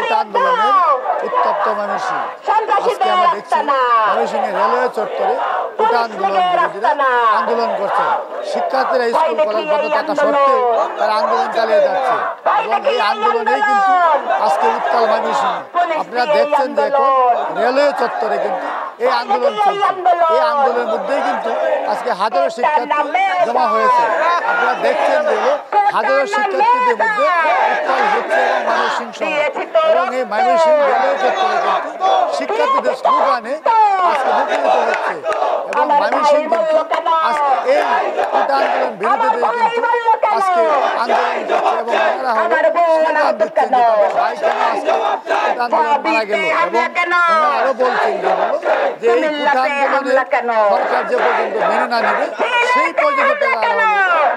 কোটা আন্দোলনের উত্তপ্ত ময়মনসিংহ। আজকে আমরা দেখছি ময়মনসিংহের রেলওয়ে চত্বরে কোটা আন্দোলন বিরোধীরা আন্দোলন করছে। শিক্ষার্থীরা স্কুল কলেজ বন্ধ থাকা সত্ত্বেও তারা আন্দোলন চালিয়ে যাচ্ছে এবং এই আন্দোলনেই কিন্তু আজকে উত্তাল ময়মনসিংহ। আপনারা দেখছেন যে এখন রেলওয়ে চত্বরে কিন্তু এই আন্দোলন চলছে। এই আন্দোলনের মধ্যেই কিন্তু আজকে হাজারো শিক্ষার্থী জমা হয়েছে। আপনারা দেখছেন যে হাজারো শিক্ষার্থীদের মধ্যে উত্তাল হচ্ছে এবং ময়মনসিংহ এবং এই ময়মনসিংহ রেলওয়ে চত্বরে কিন্তু শিক্ষার্থীদের স্লোগানে আজকে মুখরিত হচ্ছে এবং ময়মনসিংহ কিন্তু আজকে এই কোটা আন্দোলন বিরোধীদের কিন্তু আজকে আন্দোলন করছে এবং ওনারা হলো স্লোগান দিচ্ছেন যে তাদের ভাই কেন আজকে কোটা আন্দোলন মারা গেল এবং ওনারা আরো বলছেন যে এই কোটা আন্দোলনে সরকার যে পর্যন্ত মেনে না নেবে সেই পর্যন্ত তারা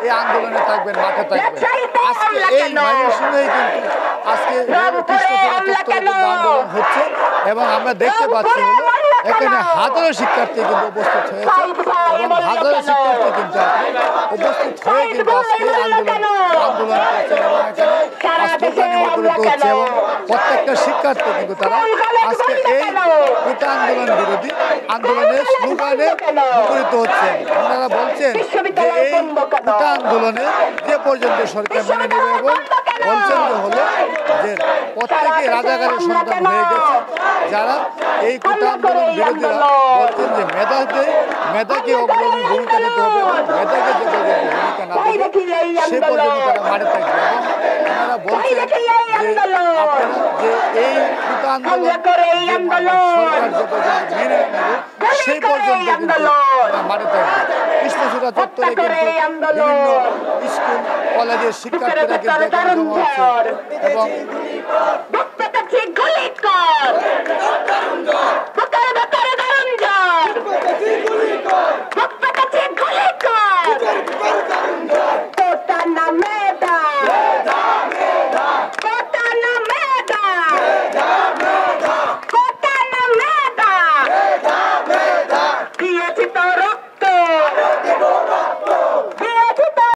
এই আন্দোলনে থাকবেন, মাঠে থাকবেন। আজকে এই ময়মনসিংহেই কিন্তু আজকে আন্দোলন হচ্ছে এবং আমরা দেখতে পাচ্ছি এখানে হাজারো শিক্ষার্থী কিন্তু উপস্থিত হয়েছে এবং হাজারো শিক্ষার্থী কিন্তু উপস্থিত হয়ে কিন্তু আজকে আন্দোলন করছে এবং এখানে স্লোগানে মুখরিত হচ্ছে এবং প্রত্যেকটা শিক্ষার্থী কিন্তু তারা আজকে এই কোটা আন্দোলন বিরোধী আন্দোলনের স্লোগানে মুখরিত হচ্ছে। ওনারা বলছেন যে এই কোটা আন্দোলনে যে পর্যন্ত সরকার মেনে নেবে এবং বলছেন যে হলো যে প্রত্যেকে রাজাকারের সন্তান হয়ে গেছে যারা এই কোটা আন্দোলন বিরোধীরা বলছেন যে মেধাকে অগ্রণী ভূমিকা দিতে হবে এবং মেধাকে যে ভূমিকা না দেবে সে পর্যন্ত তারা মাঠে থাকবে এবং ওনারা বলছেন যে আপনারা যে এই কোটা আন্দোলন সরকার যে পর্যন্ত মেনে নেবে সেই পর্যন্ত কিন্তু মাঠে থাকবে। কৃষ্ণচূড়া চত্বরে কিন্তু বিভিন্ন স্কুল কলেজের শিক্ষার্থীরা কিন্তু এখানে জমা হচ্ছে এবং